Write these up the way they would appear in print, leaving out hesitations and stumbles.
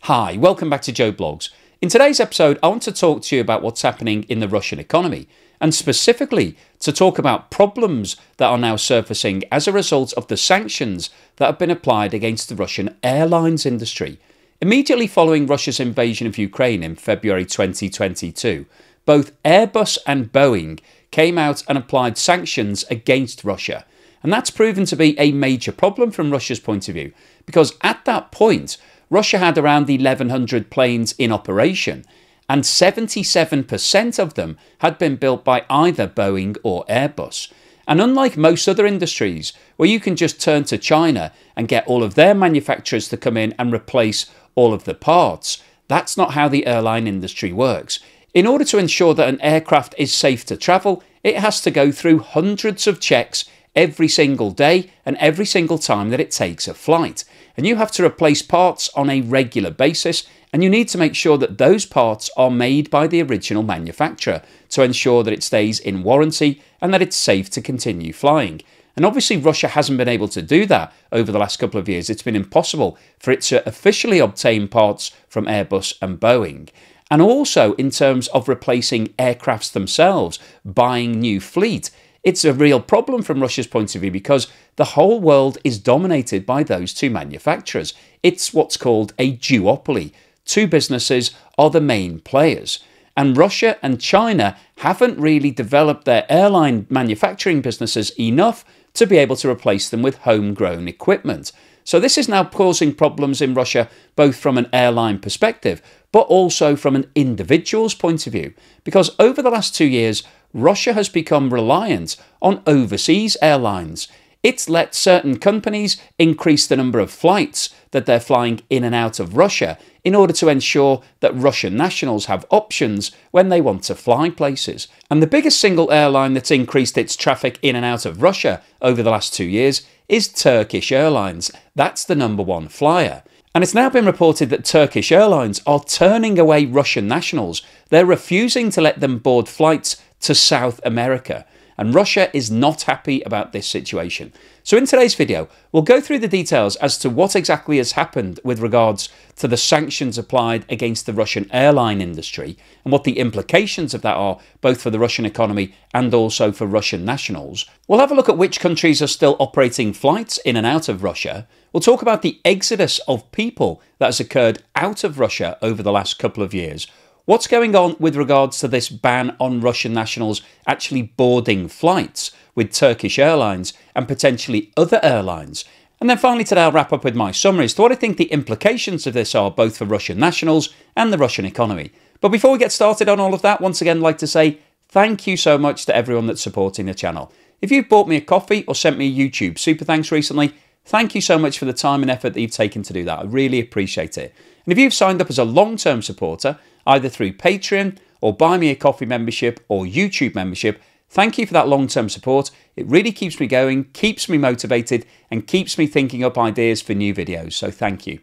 Hi, welcome back to Joe Blogs. In today's episode, I want to talk to you about what's happening in the Russian economy, and specifically to talk about problems that are now surfacing as a result of the sanctions that have been applied against the Russian airlines industry. Immediately following Russia's invasion of Ukraine in February 2022, both Airbus and Boeing came out and applied sanctions against Russia. And that's proven to be a major problem from Russia's point of view, because at that point, Russia had around 1,100 planes in operation, and 77% of them had been built by either Boeing or Airbus. And unlike most other industries, where you can just turn to China and get all of their manufacturers to come in and replace all of the parts, that's not how the airline industry works. In order to ensure that an aircraft is safe to travel, it has to go through hundreds of checks every single day and every single time that it takes a flight. And you have to replace parts on a regular basis, and you need to make sure that those parts are made by the original manufacturer to ensure that it stays in warranty and that it's safe to continue flying. And obviously Russia hasn't been able to do that over the last couple of years. It's been impossible for it to officially obtain parts from Airbus and Boeing. And also in terms of replacing aircrafts themselves, buying new fleet, it's a real problem from Russia's point of view because the whole world is dominated by those two manufacturers. It's what's called a duopoly. Two businesses are the main players. And Russia and China haven't really developed their airline manufacturing businesses enough to be able to replace them with homegrown equipment. So this is now causing problems in Russia, both from an airline perspective, but also from an individual's point of view. Because over the last 2 years, Russia has become reliant on overseas airlines. It's let certain companies increase the number of flights that they're flying in and out of Russia in order to ensure that Russian nationals have options when they want to fly places. And the biggest single airline that's increased its traffic in and out of Russia over the last 2 years is Turkish Airlines. That's the #1 flyer. And it's now been reported that Turkish Airlines are turning away Russian nationals. They're refusing to let them board flights to South America. And Russia is not happy about this situation. So in today's video, we'll go through the details as to what exactly has happened with regards to the sanctions applied against the Russian airline industry and what the implications of that are, both for the Russian economy and also for Russian nationals. We'll have a look at which countries are still operating flights in and out of Russia. We'll talk about the exodus of people that has occurred out of Russia over the last couple of years. What's going on with regards to this ban on Russian nationals actually boarding flights with Turkish Airlines and potentially other airlines? And then finally today I'll wrap up with my summary as to what I think the implications of this are both for Russian nationals and the Russian economy. But before we get started on all of that, once again I'd like to say thank you so much to everyone that's supporting the channel. If you've bought me a coffee or sent me a YouTube super thanks recently, thank you so much for the time and effort that you've taken to do that. I really appreciate it. And if you've signed up as a long-term supporter, either through Patreon or Buy Me a Coffee membership or YouTube membership, thank you for that long-term support. It really keeps me going, keeps me motivated, and keeps me thinking up ideas for new videos, so thank you.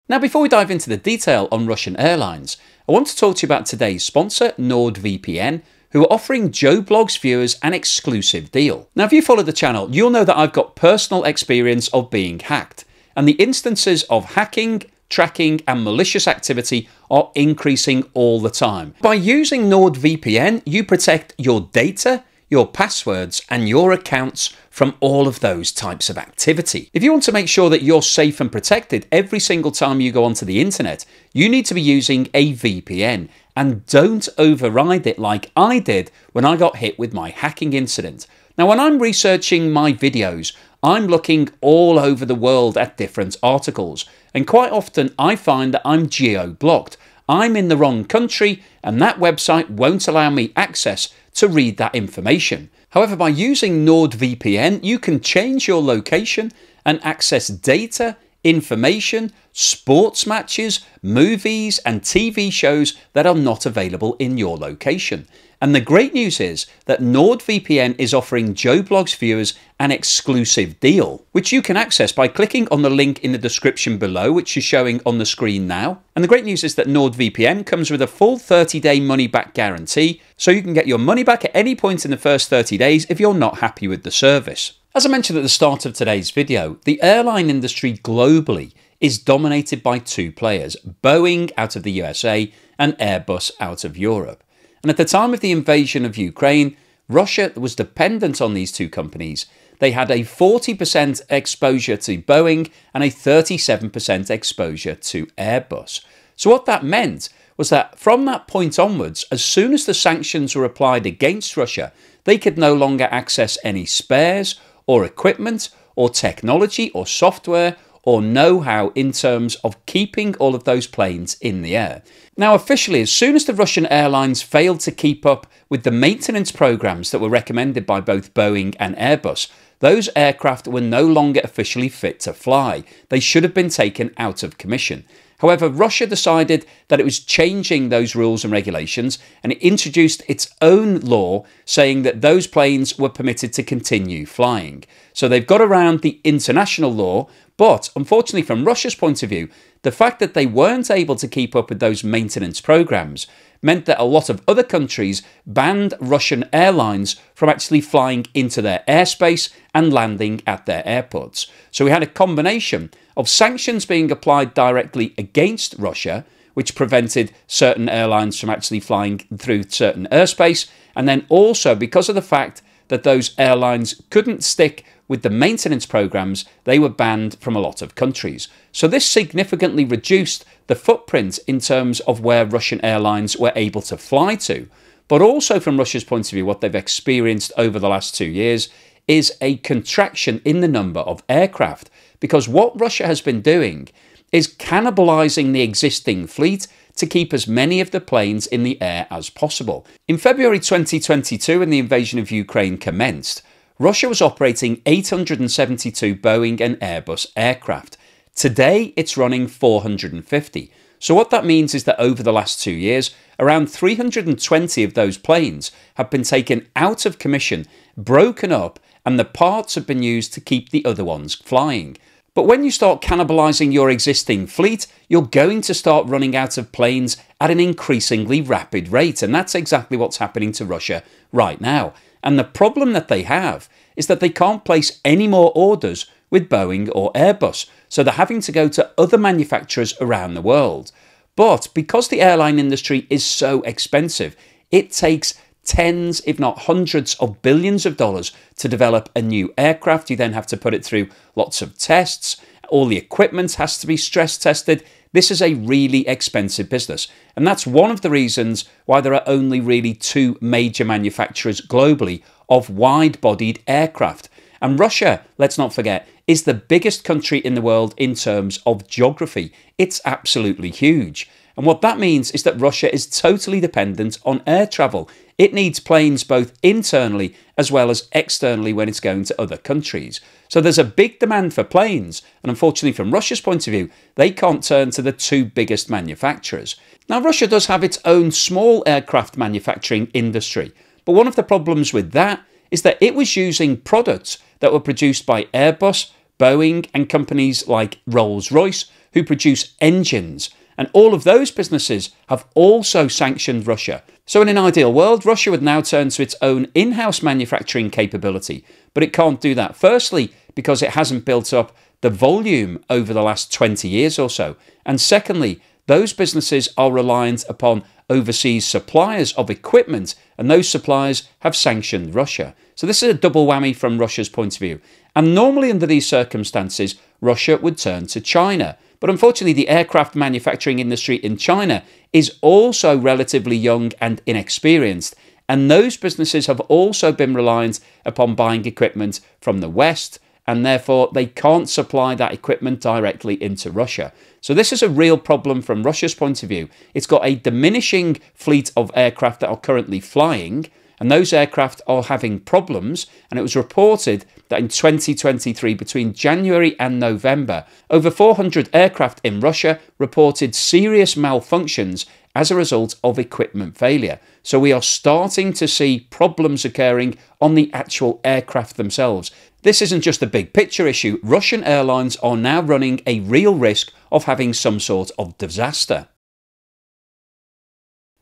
Now, before we dive into the detail on Russian airlines, I want to talk to you about today's sponsor, NordVPN, who are offering Joe Blogs viewers an exclusive deal. Now, if you follow the channel, you'll know that I've got personal experience of being hacked, and the instances of hacking, tracking and malicious activity are increasing all the time. By using NordVPN, you protect your data, your passwords and your accounts from all of those types of activity. If you want to make sure that you're safe and protected every single time you go onto the internet, you need to be using a VPN, and don't override it like I did when I got hit with my hacking incident. Now, when I'm researching my videos, I'm looking all over the world at different articles, and quite often I find that I'm geo-blocked. I'm in the wrong country and that website won't allow me access to read that information. However, by using NordVPN, you can change your location and access data, information, sports matches, movies and TV shows that are not available in your location. And the great news is that NordVPN is offering Joe Blogs viewers an exclusive deal, which you can access by clicking on the link in the description below, which is showing on the screen now. And the great news is that NordVPN comes with a full 30-day money-back guarantee, so you can get your money back at any point in the first 30 days if you're not happy with the service. As I mentioned at the start of today's video, the airline industry globally is dominated by two players, Boeing out of the USA and Airbus out of Europe. And at the time of the invasion of Ukraine, Russia was dependent on these two companies. They had a 40% exposure to Boeing and a 37% exposure to Airbus. So what that meant was that from that point onwards, as soon as the sanctions were applied against Russia, they could no longer access any spares or equipment or technology or software or know-how in terms of keeping all of those planes in the air. Now, officially, as soon as the Russian airlines failed to keep up with the maintenance programs that were recommended by both Boeing and Airbus, those aircraft were no longer officially fit to fly. They should have been taken out of commission. However, Russia decided that it was changing those rules and regulations, and it introduced its own law saying that those planes were permitted to continue flying. So they've got around the international law, but unfortunately from Russia's point of view, the fact that they weren't able to keep up with those maintenance programs meant that a lot of other countries banned Russian airlines from actually flying into their airspace and landing at their airports. So we had a combination of sanctions being applied directly against Russia, which prevented certain airlines from actually flying through certain airspace, and then also because of the fact that those airlines couldn't stick with the maintenance programs, they were banned from a lot of countries. So this significantly reduced the footprint in terms of where Russian airlines were able to fly to. But also from Russia's point of view, what they've experienced over the last 2 years is a contraction in the number of aircraft, because what Russia has been doing is cannibalizing the existing fleet to keep as many of the planes in the air as possible. In February 2022, when the invasion of Ukraine commenced, Russia was operating 872 Boeing and Airbus aircraft. Today, it's running 450. So what that means is that over the last 2 years, around 320 of those planes have been taken out of commission, broken up, and the parts have been used to keep the other ones flying. But when you start cannibalizing your existing fleet, you're going to start running out of planes at an increasingly rapid rate. And that's exactly what's happening to Russia right now. And the problem that they have is that they can't place any more orders with Boeing or Airbus. So they're having to go to other manufacturers around the world. But because the airline industry is so expensive, it takes tens, if not hundreds of billions of dollars to develop a new aircraft. You then have to put it through lots of tests. All the equipment has to be stress tested. This is a really expensive business. And that's one of the reasons why there are only really two major manufacturers globally of wide-bodied aircraft. And Russia, let's not forget, is the biggest country in the world in terms of geography. It's absolutely huge. And what that means is that Russia is totally dependent on air travel. It needs planes both internally as well as externally when it's going to other countries. So there's a big demand for planes. And unfortunately, from Russia's point of view, they can't turn to the two biggest manufacturers. Now, Russia does have its own small aircraft manufacturing industry. But one of the problems with that is that it was using products that were produced by Airbus, Boeing, and companies like Rolls-Royce, who produce engines. And all of those businesses have also sanctioned Russia. So in an ideal world, Russia would now turn to its own in-house manufacturing capability. But it can't do that. Firstly, because it hasn't built up the volume over the last 20 years or so. And secondly, those businesses are reliant upon overseas suppliers of equipment, and those suppliers have sanctioned Russia. So this is a double whammy from Russia's point of view. And normally under these circumstances, Russia would turn to China. But unfortunately, the aircraft manufacturing industry in China is also relatively young and inexperienced. And those businesses have also been reliant upon buying equipment from the West, and therefore they can't supply that equipment directly into Russia. So this is a real problem from Russia's point of view. It's got a diminishing fleet of aircraft that are currently flying, and those aircraft are having problems. And it was reported that in 2023, between January and November, over 400 aircraft in Russia reported serious malfunctions as a result of equipment failure. So we are starting to see problems occurring on the actual aircraft themselves. This isn't just a big picture issue. Russian airlines are now running a real risk of having some sort of disaster.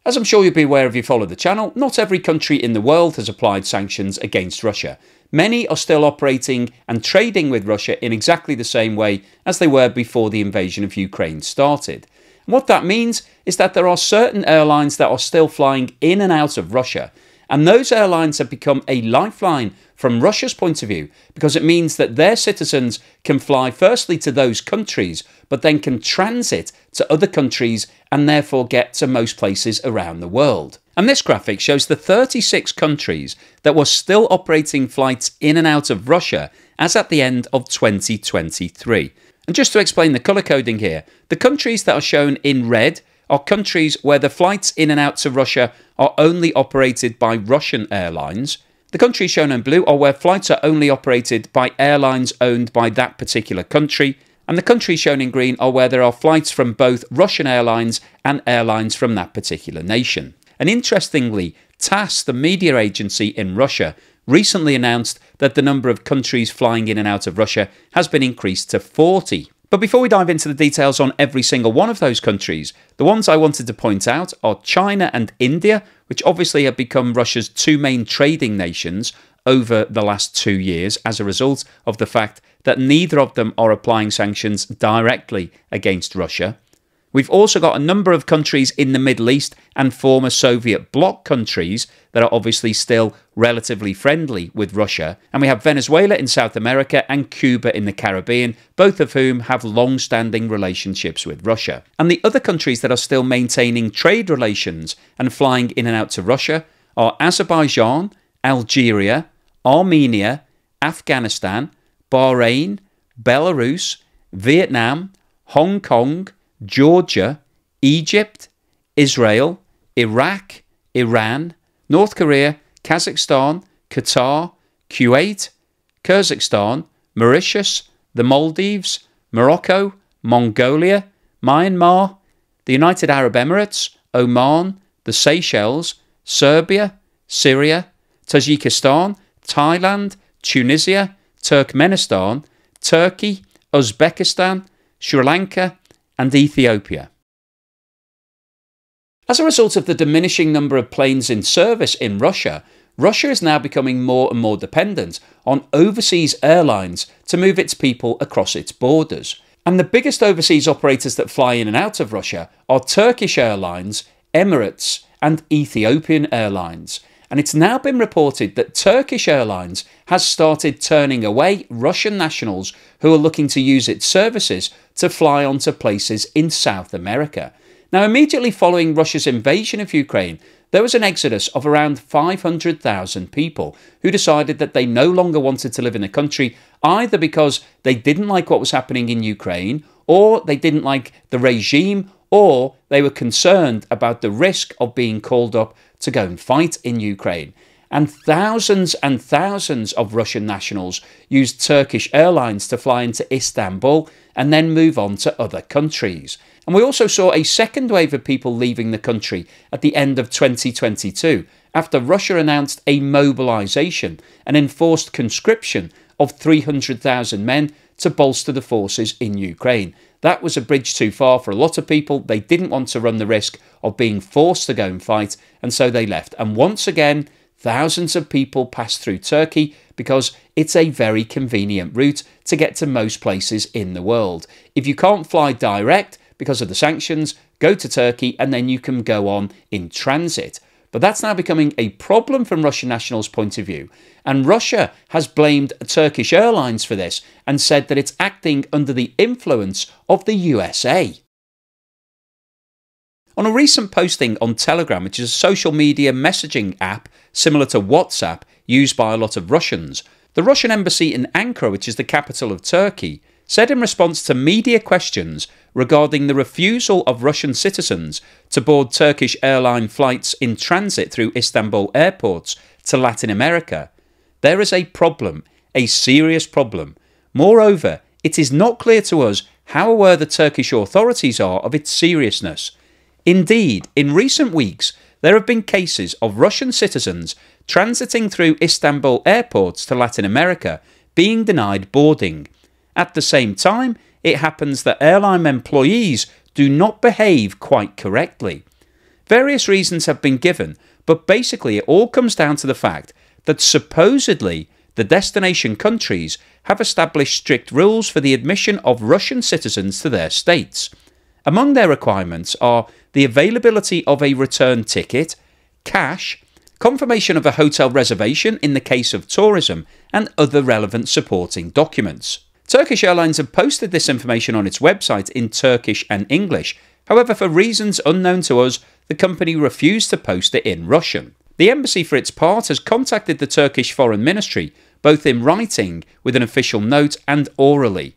As I'm sure you'll be aware if you follow the channel, not every country in the world has applied sanctions against Russia. many are still operating and trading with Russia in exactly the same way as they were before the invasion of Ukraine started. And what that means is that there are certain airlines that are still flying in and out of Russia, and those airlines have become a lifeline from Russia's point of view, because it means that their citizens can fly firstly to those countries, but then can transit to other countries and therefore get to most places around the world. And this graphic shows the 36 countries that were still operating flights in and out of Russia as at the end of 2023. And just to explain the colour coding here, the countries that are shown in red are countries where the flights in and out to Russia are only operated by Russian airlines. The countries shown in blue are where flights are only operated by airlines owned by that particular country. And the countries shown in green are where there are flights from both Russian airlines and airlines from that particular nation. And interestingly, TASS, the media agency in Russia, recently announced that the number of countries flying in and out of Russia has been increased to 40. But before we dive into the details on every single one of those countries, the ones I wanted to point out are China and India, which obviously have become Russia's two main trading nations over the last 2 years as a result of the fact that neither of them are applying sanctions directly against Russia. We've also got a number of countries in the Middle East and former Soviet bloc countries that are obviously still relatively friendly with Russia. And we have Venezuela in South America and Cuba in the Caribbean, both of whom have long-standing relationships with Russia. And the other countries that are still maintaining trade relations and flying in and out to Russia are Azerbaijan, Algeria, Armenia, Afghanistan, Bahrain, Belarus, Vietnam, Hong Kong, Georgia, Egypt, Israel, Iraq, Iran, North Korea, Kazakhstan, Qatar, Kuwait, Kyrgyzstan, Mauritius, the Maldives, Morocco, Mongolia, Myanmar, the United Arab Emirates, Oman, the Seychelles, Serbia, Syria, Tajikistan, Thailand, Tunisia, Turkmenistan, Turkey, Uzbekistan, Sri Lanka, and Ethiopia. As a result of the diminishing number of planes in service in Russia, Russia is now becoming more and more dependent on overseas airlines to move its people across its borders. And the biggest overseas operators that fly in and out of Russia are Turkish Airlines, Emirates, and Ethiopian Airlines. And it's now been reported that Turkish Airlines has started turning away Russian nationals who are looking to use its services to fly onto places in South America. Now, immediately following Russia's invasion of Ukraine, there was an exodus of around 500,000 people who decided that they no longer wanted to live in the country, either because they didn't like what was happening in Ukraine, or they didn't like the regime, or they were concerned about the risk of being called up to go and fight in Ukraine. And thousands of Russian nationals used Turkish Airlines to fly into Istanbul and then move on to other countries. And we also saw a second wave of people leaving the country at the end of 2022 after Russia announced a mobilisation and enforced conscription of 300,000 men to bolster the forces in Ukraine. That was a bridge too far for a lot of people. They didn't want to run the risk of being forced to go and fight, and so they left. And once again, thousands of people passed through Turkey because it's a very convenient route to get to most places in the world. If you can't fly direct because of the sanctions, go to Turkey and then you can go on in transit. But that's now becoming a problem from Russian nationals' point of view. And Russia has blamed Turkish Airlines for this and said that it's acting under the influence of the USA. On a recent posting on Telegram, which is a social media messaging app similar to WhatsApp used by a lot of Russians, the Russian embassy in Ankara, which is the capital of Turkey, said in response to media questions regarding the refusal of Russian citizens to board Turkish airline flights in transit through Istanbul airports to Latin America, there is a problem, a serious problem. Moreover, it is not clear to us how aware the Turkish authorities are of its seriousness. Indeed, in recent weeks, there have been cases of Russian citizens transiting through Istanbul airports to Latin America being denied boarding. At the same time, it happens that airline employees do not behave quite correctly. Various reasons have been given, but basically it all comes down to the fact that supposedly the destination countries have established strict rules for the admission of Russian citizens to their states. Among their requirements are the availability of a return ticket, cash, confirmation of a hotel reservation in the case of tourism, and other relevant supporting documents. Turkish Airlines have posted this information on its website in Turkish and English. However, for reasons unknown to us, the company refused to post it in Russian. The embassy, for its part, has contacted the Turkish Foreign Ministry, both in writing with an official note and orally.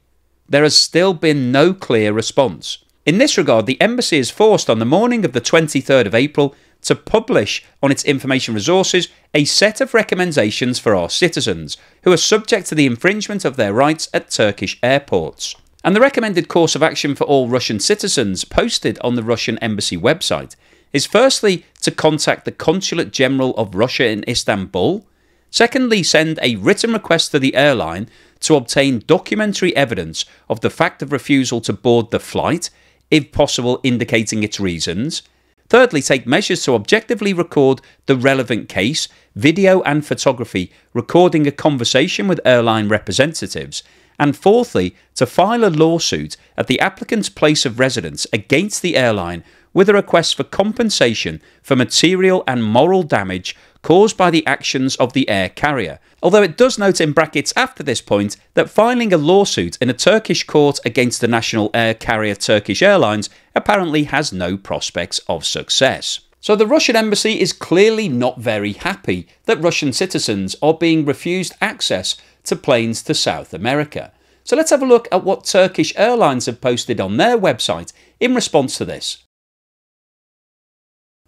There has still been no clear response. In this regard, the embassy is forced on the morning of the 23rd of April to publish on its information resources a set of recommendations for our citizens who are subject to the infringement of their rights at Turkish airports. And the recommended course of action for all Russian citizens posted on the Russian embassy website is firstly to contact the Consulate General of Russia in Istanbul, secondly send a written request to the airline to obtain documentary evidence of the fact of refusal to board the flight, if possible indicating its reasons, thirdly take measures to objectively record the relevant case, video and photography recording a conversation with airline representatives, and fourthly to file a lawsuit at the applicant's place of residence against the airline with a request for compensation for material and moral damage caused by the actions of the air carrier. Although it does note in brackets after this point that filing a lawsuit in a Turkish court against the national air carrier Turkish Airlines apparently has no prospects of success. So the Russian embassy is clearly not very happy that Russian citizens are being refused access to planes to South America. So let's have a look at what Turkish Airlines have posted on their website in response to this.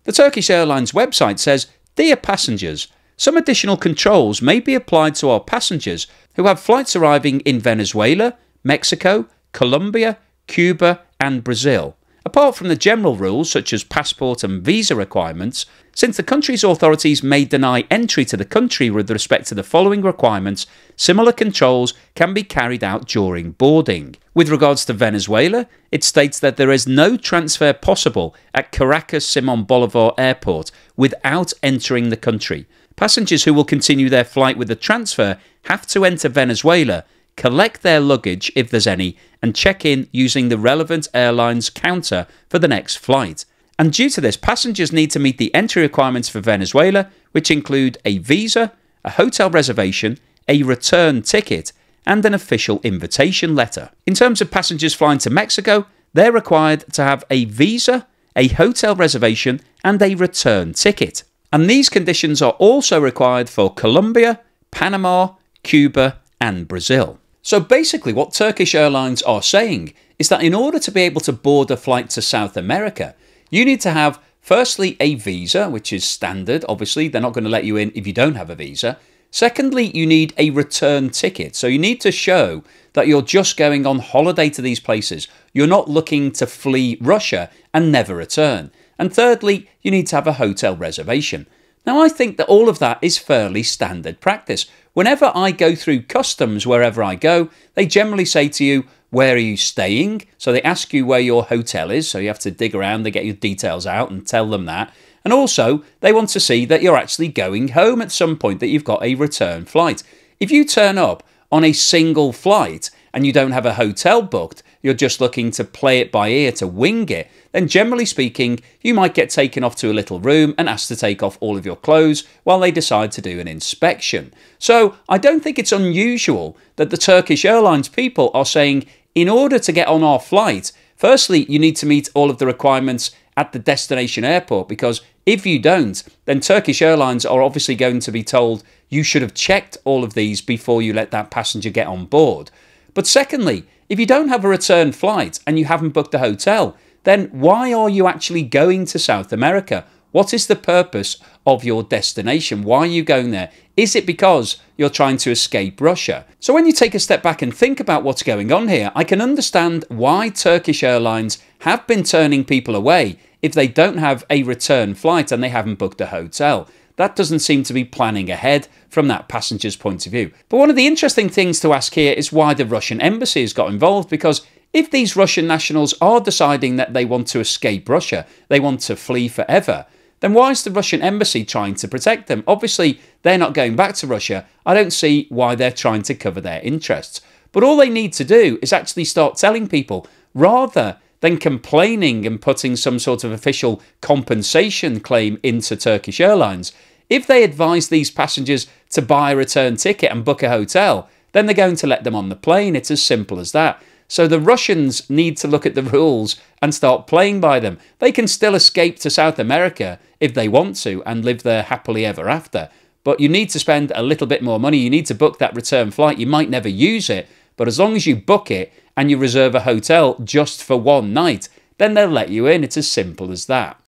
The Turkish Airlines website says, "Dear passengers, some additional controls may be applied to our passengers who have flights arriving in Venezuela, Mexico, Colombia, Cuba and Brazil. Apart from the general rules such as passport and visa requirements, since the country's authorities may deny entry to the country with respect to the following requirements, similar controls can be carried out during boarding. With regards to Venezuela, it states that there is no transfer possible at Caracas Simón Bolívar Airport without entering the country. Passengers who will continue their flight with the transfer have to enter Venezuela, collect their luggage if there's any, and check in using the relevant airline's counter for the next flight. And due to this, passengers need to meet the entry requirements for Venezuela, which include a visa, a hotel reservation, a return ticket, and an official invitation letter. In terms of passengers flying to Mexico, they're required to have a visa, a hotel reservation, and a return ticket. And these conditions are also required for Colombia, Panama, Cuba, and Brazil. So basically what Turkish Airlines are saying is that in order to be able to board a flight to South America, you need to have firstly a visa, which is standard. Obviously, they're not going to let you in if you don't have a visa. Secondly, you need a return ticket. So you need to show that you're just going on holiday to these places. You're not looking to flee Russia and never return. And thirdly, you need to have a hotel reservation. Now, I think that all of that is fairly standard practice. Whenever I go through customs, wherever I go, they generally say to you, where are you staying? So they ask you where your hotel is. So you have to dig around, they get your details out and tell them that. And also, they want to see that you're actually going home at some point, that you've got a return flight. If you turn up on a single flight and you don't have a hotel booked, you're just looking to play it by ear, to wing it, then generally speaking, you might get taken off to a little room and asked to take off all of your clothes while they decide to do an inspection. So I don't think it's unusual that the Turkish Airlines people are saying, in order to get on our flight, firstly, you need to meet all of the requirements at the destination airport, because if you don't, then Turkish Airlines are obviously going to be told you should have checked all of these before you let that passenger get on board. But secondly, if you don't have a return flight and you haven't booked a hotel, then why are you actually going to South America? What is the purpose of your destination? Why are you going there? Is it because you're trying to escape Russia? So when you take a step back and think about what's going on here, I can understand why Turkish Airlines have been turning people away if they don't have a return flight and they haven't booked a hotel. That doesn't seem to be planning ahead from that passenger's point of view. But one of the interesting things to ask here is why the Russian embassy has got involved, because if these Russian nationals are deciding that they want to escape Russia, they want to flee forever, then why is the Russian embassy trying to protect them? Obviously, they're not going back to Russia. I don't see why they're trying to cover their interests. But all they need to do is actually start telling people, rather than complaining and putting some sort of official compensation claim into Turkish Airlines, if they advise these passengers to buy a return ticket and book a hotel, then they're going to let them on the plane. It's as simple as that. So the Russians need to look at the rules and start playing by them. They can still escape to South America if they want to and live there happily ever after. But you need to spend a little bit more money. You need to book that return flight. You might never use it, but as long as you book it and you reserve a hotel just for one night, then they'll let you in. It's as simple as that.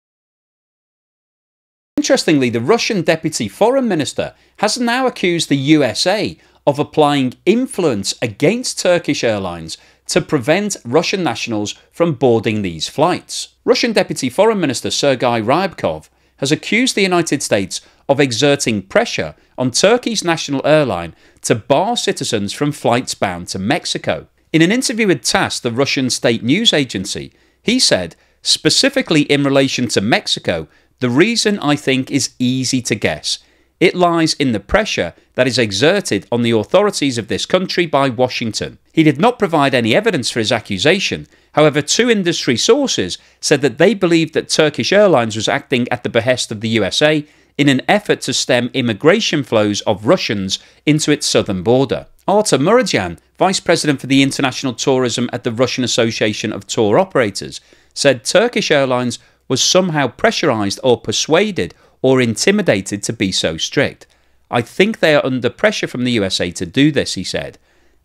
Interestingly, the Russian Deputy Foreign Minister has now accused the USA of applying influence against Turkish Airlines to prevent Russian nationals from boarding these flights. Russian Deputy Foreign Minister Sergei Ryabkov has accused the United States of exerting pressure on Turkey's national airline to bar citizens from flights bound to Mexico. In an interview with TASS, the Russian state news agency, he said, specifically in relation to Mexico, the reason I think is easy to guess. It lies in the pressure that is exerted on the authorities of this country by Washington. He did not provide any evidence for his accusation. However, two industry sources said that they believed that Turkish Airlines was acting at the behest of the USA in an effort to stem immigration flows of Russians into its southern border. Artur Muradyan, Vice President for the International Tourism at the Russian Association of Tour Operators, said Turkish Airlines was somehow pressurized or persuaded or intimidated to be so strict. I think they are under pressure from the USA to do this, he said.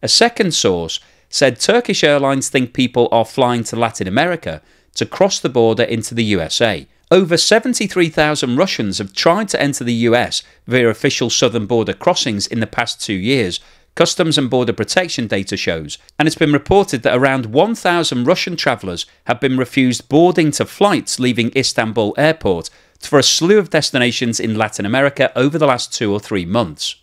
A second source said Turkish Airlines think people are flying to Latin America to cross the border into the USA. Over 73,000 Russians have tried to enter the US via official southern border crossings in the past 2 years, Customs and Border Protection data shows, and it's been reported that around 1,000 Russian travellers have been refused boarding to flights leaving Istanbul airport for a slew of destinations in Latin America over the last 2 or 3 months.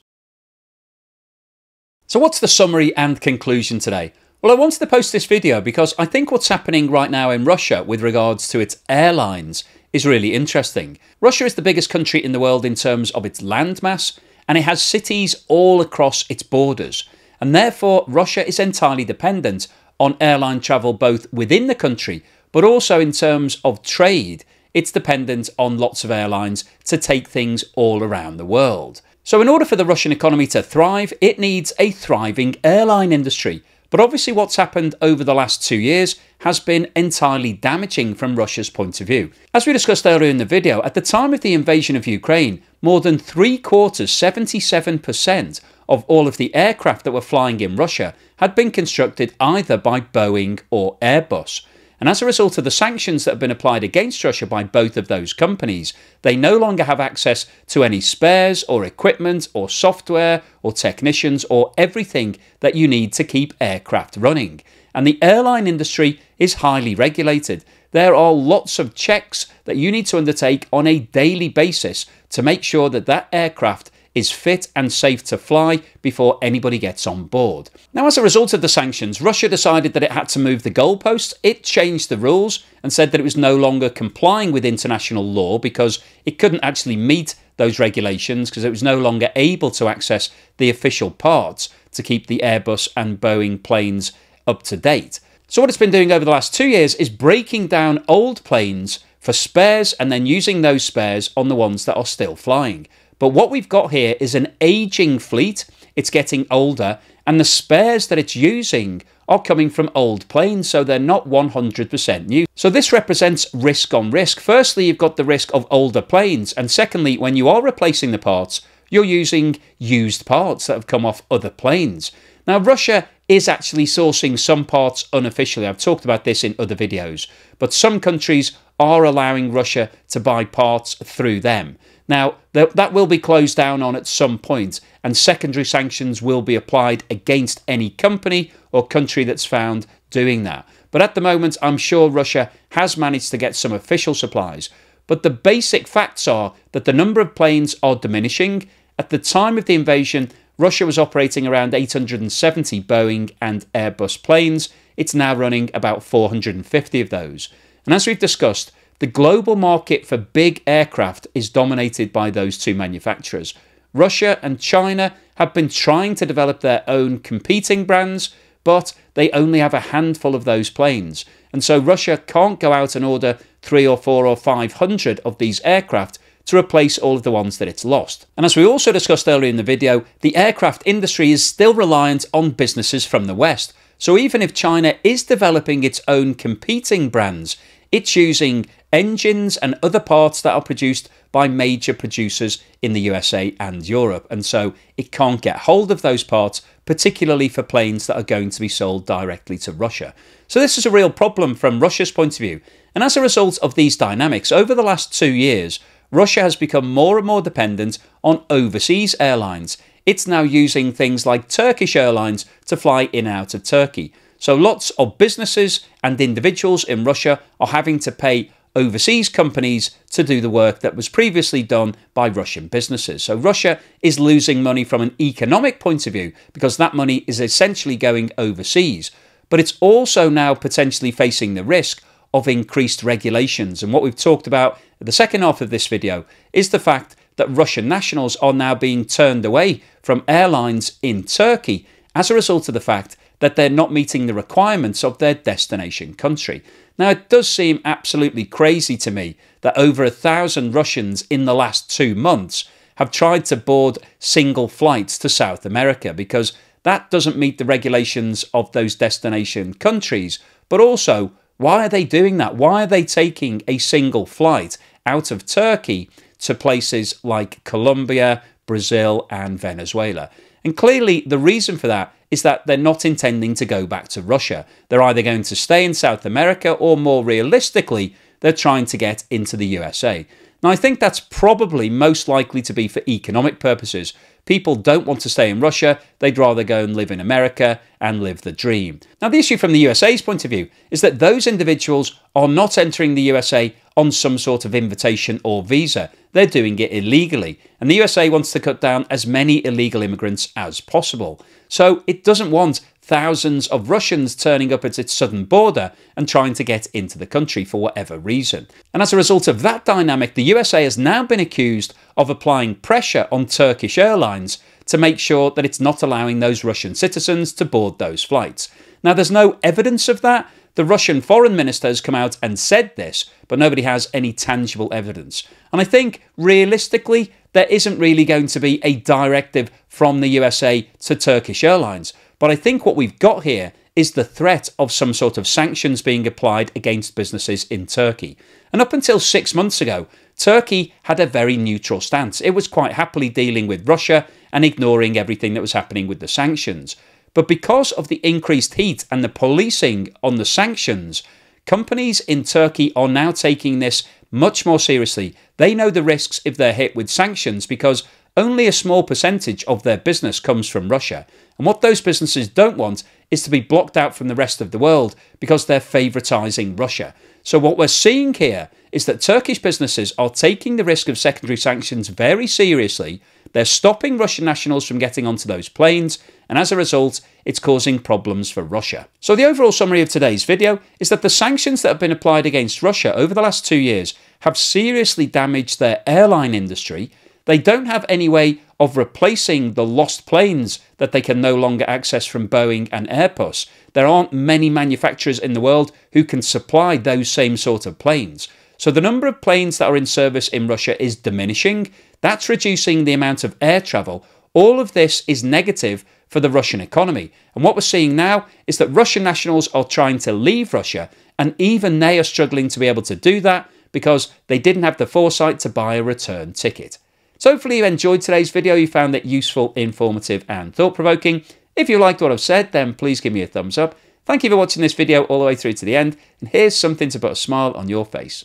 So what's the summary and conclusion today? Well, I wanted to post this video because I think what's happening right now in Russia with regards to its airlines is really interesting. Russia is the biggest country in the world in terms of its landmass, and it has cities all across its borders. And therefore, Russia is entirely dependent on airline travel both within the country, but also in terms of trade. It's dependent on lots of airlines to take things all around the world. So in order for the Russian economy to thrive, it needs a thriving airline industry. But obviously what's happened over the last 2 years has been entirely damaging from Russia's point of view. As we discussed earlier in the video, at the time of the invasion of Ukraine, more than 3/4, 77% of all of the aircraft that were flying in Russia had been constructed either by Boeing or Airbus. And as a result of the sanctions that have been applied against Russia by both of those companies, they no longer have access to any spares or equipment or software or technicians or everything that you need to keep aircraft running. And the airline industry is highly regulated. There are lots of checks that you need to undertake on a daily basis to make sure that that aircraft is fit and safe to fly before anybody gets on board. Now, as a result of the sanctions, Russia decided that it had to move the goalposts. It changed the rules and said that it was no longer complying with international law because it couldn't actually meet those regulations because it was no longer able to access the official parts to keep the Airbus and Boeing planes up to date. So what it's been doing over the last 2 years is breaking down old planes for spares and then using those spares on the ones that are still flying. But what we've got here is an aging fleet. It's getting older, and the spares that it's using are coming from old planes, so they're not 100% new. So this represents risk on risk. Firstly, you've got the risk of older planes, and secondly, when you are replacing the parts, you're using used parts that have come off other planes. Now, Russia is actually sourcing some parts unofficially. I've talked about this in other videos, but some countries are allowing Russia to buy parts through them. Now, that will be closed down on at some point, and secondary sanctions will be applied against any company or country that's found doing that. But at the moment, I'm sure Russia has managed to get some official supplies. But the basic facts are that the number of planes are diminishing. At the time of the invasion, Russia was operating around 870 Boeing and Airbus planes. It's now running about 450 of those. And as we've discussed, the global market for big aircraft is dominated by those two manufacturers. Russia and China have been trying to develop their own competing brands, but they only have a handful of those planes. And so Russia can't go out and order 3 or 4 or 500 of these aircraft to replace all of the ones that it's lost. And as we also discussed earlier in the video, the aircraft industry is still reliant on businesses from the West. So even if China is developing its own competing brands, it's using engines and other parts that are produced by major producers in the USA and Europe. And so it can't get hold of those parts, particularly for planes that are going to be sold directly to Russia. So this is a real problem from Russia's point of view. And as a result of these dynamics, over the last 2 years, Russia has become more and more dependent on overseas airlines. It's now using things like Turkish Airlines to fly in and out of Turkey. So lots of businesses and individuals in Russia are having to pay overseas companies to do the work that was previously done by Russian businesses. So Russia is losing money from an economic point of view because that money is essentially going overseas. But it's also now potentially facing the risk of increased regulations. And what we've talked about in the second half of this video is the fact that Russian nationals are now being turned away from airlines in Turkey as a result of the fact that they're not meeting the requirements of their destination country. Now, it does seem absolutely crazy to me that over 1,000 Russians in the last 2 months have tried to board single flights to South America, because that doesn't meet the regulations of those destination countries. But also, why are they doing that? Why are they taking a single flight out of Turkey to places like Colombia, Brazil and Venezuela? And clearly the reason for that is that they're not intending to go back to Russia. They're either going to stay in South America, or more realistically, they're trying to get into the USA. Now, I think that's probably most likely to be for economic purposes. People don't want to stay in Russia. They'd rather go and live in America and live the dream. Now, the issue from the USA's point of view is that those individuals are not entering the USA on some sort of invitation or visa. They're doing it illegally. And the USA wants to cut down as many illegal immigrants as possible. So it doesn't want thousands of Russians turning up at its southern border and trying to get into the country for whatever reason. And as a result of that dynamic, the USA has now been accused of applying pressure on Turkish Airlines to make sure that it's not allowing those Russian citizens to board those flights. Now, there's no evidence of that. The Russian foreign minister has come out and said this, but nobody has any tangible evidence. And I think, realistically, there isn't really going to be a directive from the USA to Turkish Airlines. But I think what we've got here is the threat of some sort of sanctions being applied against businesses in Turkey. And up until 6 months ago, Turkey had a very neutral stance. It was quite happily dealing with Russia and ignoring everything that was happening with the sanctions. But because of the increased heat and the policing on the sanctions, companies in Turkey are now taking this much more seriously. They know the risks if they're hit with sanctions, because only a small percentage of their business comes from Russia. And what those businesses don't want is to be blocked out from the rest of the world because they're favouritising Russia. So what we're seeing here is that Turkish businesses are taking the risk of secondary sanctions very seriously. They're stopping Russian nationals from getting onto those planes, and as a result, it's causing problems for Russia. So the overall summary of today's video is that the sanctions that have been applied against Russia over the last 2 years have seriously damaged their airline industry. They don't have any way of replacing the lost planes that they can no longer access from Boeing and Airbus. There aren't many manufacturers in the world who can supply those same sort of planes. So the number of planes that are in service in Russia is diminishing. That's reducing the amount of air travel. All of this is negative for the Russian economy. And what we're seeing now is that Russian nationals are trying to leave Russia, and even they are struggling to be able to do that because they didn't have the foresight to buy a return ticket. So hopefully you enjoyed today's video, you found it useful, informative and thought-provoking. If you liked what I've said, then please give me a thumbs up. Thank you for watching this video all the way through to the end, and here's something to put a smile on your face.